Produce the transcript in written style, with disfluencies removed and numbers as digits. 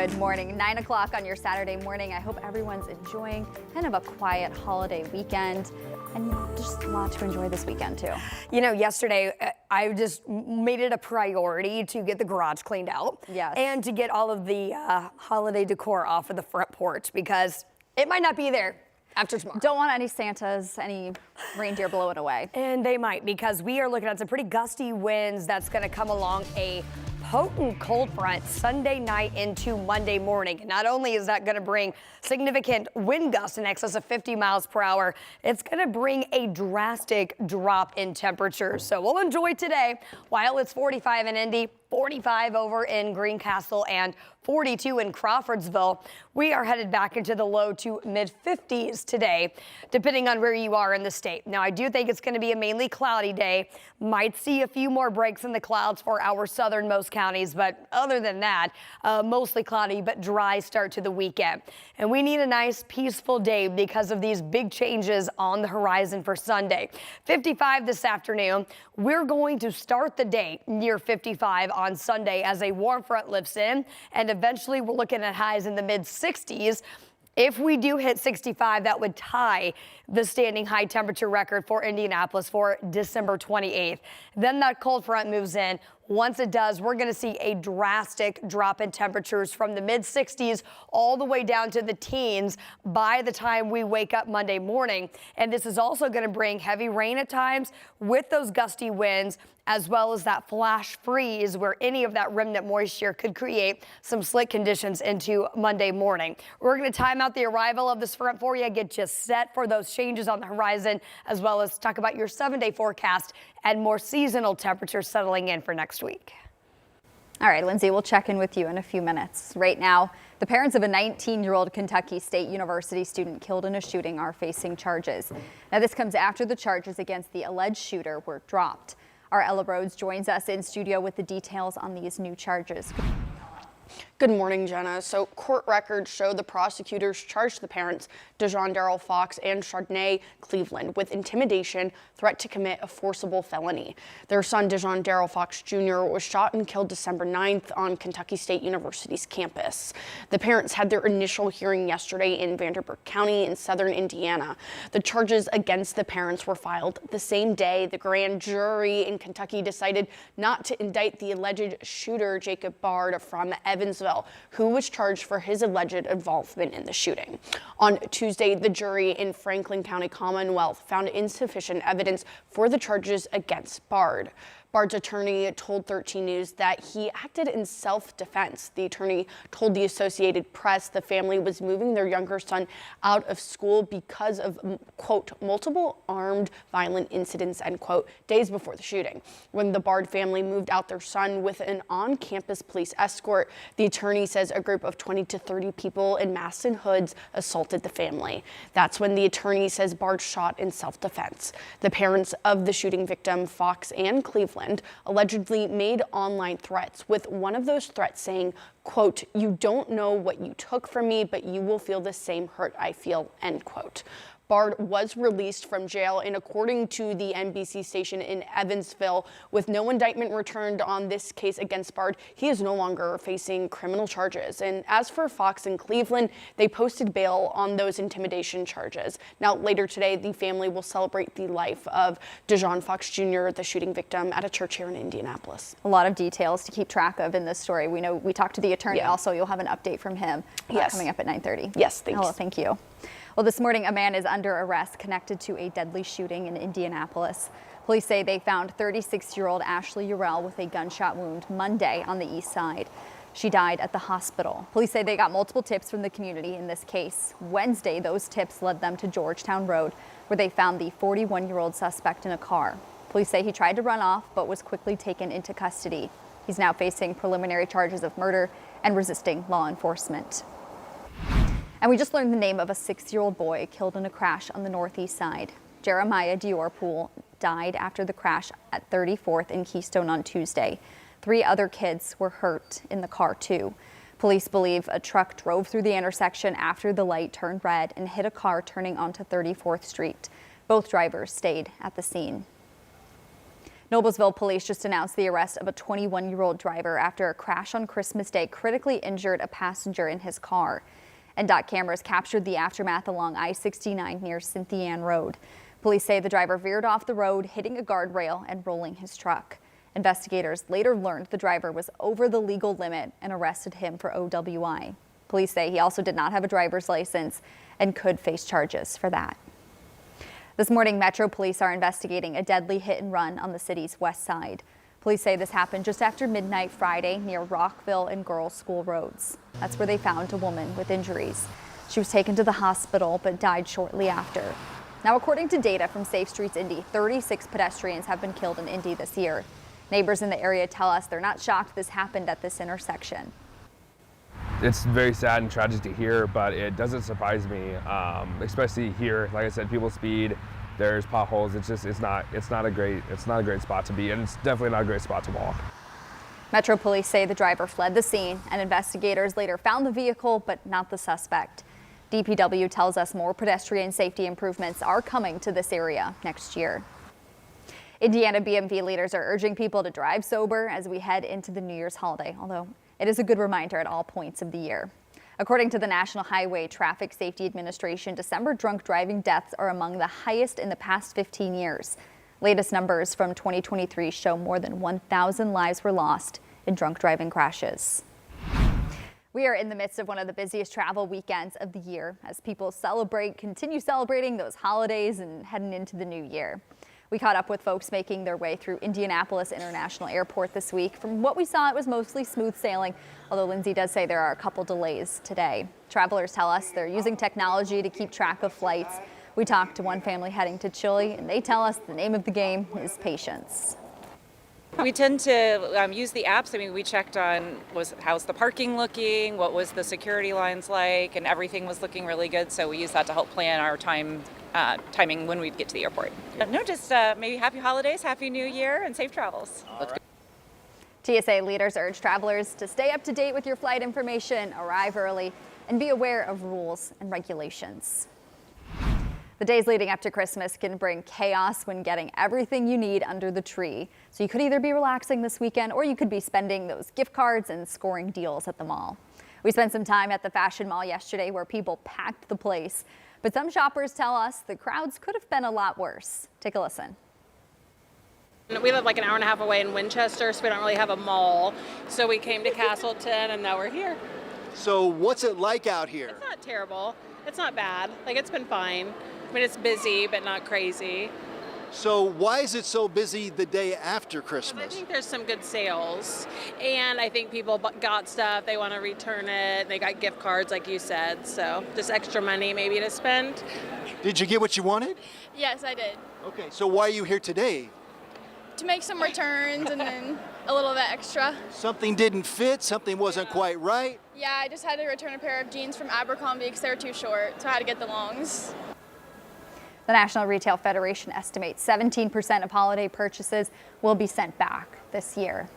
Good morning. 9 o'clock on your Saturday morning. I hope everyone's enjoying kind of a quiet holiday weekend and just a lot to enjoy this weekend too. You know, yesterday I just made it a priority to get the garage cleaned out. Yes. And to get all of the holiday decor off of the front porch because it might not be there after tomorrow. Don't want any Santas, any reindeer blowing away. And they might, because we are looking at some pretty gusty winds that's going to come along a potent cold front Sunday night into Monday morning. And not only is that going to bring significant wind gusts in excess of 50 miles per hour, it's going to bring a drastic drop in temperature. So we'll enjoy today while it's 45 in Indy, 45 over in Greencastle, and 42 in Crawfordsville. We are headed back into the low to mid 50s today, depending on where you are in the state. Now, I do think it's going to be a mainly cloudy day. Might see a few more breaks in the clouds for our southernmost counties, but other than that, mostly cloudy but dry start to the weekend. And we need a nice peaceful day because of these big changes on the horizon for Sunday. 55 this afternoon. We're going to start the day near 55 on Sunday as a warm front lifts in, and eventually we're looking at highs in the mid 60s. If we do hit 65, that would tie the standing high temperature record for Indianapolis for December 28th. Then that cold front moves in. Once it does, we're going to see a drastic drop in temperatures from the mid 60s all the way down to the teens by the time we wake up Monday morning. And this is also going to bring heavy rain at times with those gusty winds, as well as that flash freeze where any of that remnant moisture could create some slick conditions into Monday morning. We're going to time out the arrival of this front for you, get you set for those changes on the horizon, as well as talk about your 7-day forecast and more seasonal temperatures settling in for next week. All right, Lindsay, we'll check in with you in a few minutes. Right now, the parents of a 19-year-old Kentucky State University student killed in a shooting are facing charges. Now, this comes after the charges against the alleged shooter were dropped. Our Ella Rhodes joins us in studio with the details on these new charges. Good morning, Jenna. So court records show the prosecutors charged the parents, Dejon Darrell Fox and Chardonnay Cleveland, with intimidation, threat to commit a forcible felony. Their son, Dejon Darrell Fox Jr., was shot and killed December 9th on Kentucky State University's campus. The parents had their initial hearing yesterday in Vanderburgh County in southern Indiana. The charges against the parents were filed the same day the grand jury in Kentucky decided not to indict the alleged shooter, Jacob Bard, from Evansville, who was charged for his alleged involvement in the shooting. On Tuesday, the jury in Franklin County Commonwealth found insufficient evidence for the charges against Bard. Bard's attorney told 13 News that he acted in self-defense. The attorney told the Associated Press the family was moving their younger son out of school because of, quote, multiple armed violent incidents, end quote, days before the shooting. When the Bard family moved out their son with an on-campus police escort, the attorney says a group of 20 to 30 people in masks and hoods assaulted the family. That's when the attorney says Bard shot in self-defense. The parents of the shooting victim, Fox and Cleveland, allegedly made online threats, with one of those threats saying, quote, "You don't know what you took from me, but you will feel the same hurt I feel," end quote. Bard was released from jail, and according to the NBC station in Evansville, with no indictment returned on this case against Bard, he is no longer facing criminal charges. And as for Fox and Cleveland, they posted bail on those intimidation charges. Now, later today, the family will celebrate the life of Dejon Fox Jr., the shooting victim, at a church here in Indianapolis. A lot of details to keep track of in this story. We know we talked to the attorney. Yeah. Also, you'll have an update from him coming up at 9:30. Yes, thanks. Hello, thank you. Well, this morning, a man is under arrest connected to a deadly shooting in Indianapolis. Police say they found 36-year-old Ashley Urell with a gunshot wound Monday on the east side. She died at the hospital. Police say they got multiple tips from the community in this case. Wednesday, those tips led them to Georgetown Road, where they found the 41-year-old suspect in a car. Police say he tried to run off, but was quickly taken into custody. He's now facing preliminary charges of murder and resisting law enforcement. And we just learned the name of a 6-year-old boy killed in a crash on the northeast side. Jeremiah Diorpool died after the crash at 34th and Keystone on Tuesday. 3 other kids were hurt in the car too. Police believe a truck drove through the intersection after the light turned red and hit a car turning onto 34th Street. Both drivers stayed at the scene. Noblesville police just announced the arrest of a 21-year-old driver after a crash on Christmas Day critically injured a passenger in his car. NDOT cameras captured the aftermath along I-69 near Cynthia Ann Road. Police say the driver veered off the road, hitting a guardrail and rolling his truck. Investigators later learned the driver was over the legal limit and arrested him for OWI. Police say he also did not have a driver's license and could face charges for that. This morning, Metro Police are investigating a deadly hit and run on the city's west side. Police say this happened just after midnight Friday near Rockville and Girls School roads. That's where they found a woman with injuries. She was taken to the hospital but died shortly after. Now, according to data from Safe Streets Indy, 36 pedestrians have been killed in Indy this year. Neighbors in the area tell us they're not shocked this happened at this intersection. It's very sad and tragic to hear, but it doesn't surprise me, especially here. Like I said, people speed, there's potholes. It's not a great spot to be, and it's definitely not a great spot to walk. Metro Police say the driver fled the scene, and investigators later found the vehicle, but not the suspect. DPW tells us more pedestrian safety improvements are coming to this area next year. Indiana BMV leaders are urging people to drive sober as we head into the New Year's holiday, although it is a good reminder at all points of the year. According to the National Highway Traffic Safety Administration, December drunk driving deaths are among the highest in the past 15 years. Latest numbers from 2023 show more than 1,000 lives were lost in drunk driving crashes. We are in the midst of one of the busiest travel weekends of the year as people continue celebrating those holidays and heading into the new year. We caught up with folks making their way through Indianapolis International Airport this week. From what we saw, it was mostly smooth sailing, although Lindsay does say there are a couple delays today. Travelers tell us they're using technology to keep track of flights. We talked to one family heading to Chile, and they tell us the name of the game is patience. We tend to use the apps. I mean, we checked on how's the parking looking, what was the security lines like, and everything was looking really good. So we use that to help plan our timing when we get to the airport. No, just maybe happy holidays, happy new year, and safe travels. TSA leaders urge travelers to stay up to date with your flight information, arrive early, and be aware of rules and regulations. The days leading up to Christmas can bring chaos when getting everything you need under the tree. So you could either be relaxing this weekend or you could be spending those gift cards and scoring deals at the mall. We spent some time at the Fashion Mall yesterday where people packed the place. But some shoppers tell us the crowds could have been a lot worse. Take a listen. We live like an hour and a half away in Winchester, so we don't really have a mall. So we came to Castleton and now we're here. So what's it like out here? It's not terrible. It's not bad. Like, it's been fine. I mean, it's busy, but not crazy. So why is it so busy the day after I Christmas? think there's some good sales. And I think people got stuff, they want to return it. They got gift cards, like you said. So just extra money maybe to spend. Did you get what you wanted? Yes, I did. Okay, so why are you here today? To make some returns and then a little bit extra. Something didn't fit, something wasn't quite right. Yeah, I just had to return a pair of jeans from Abercrombie because they were too short, so I had to get the longs. The National Retail Federation estimates 17% of holiday purchases will be sent back this year.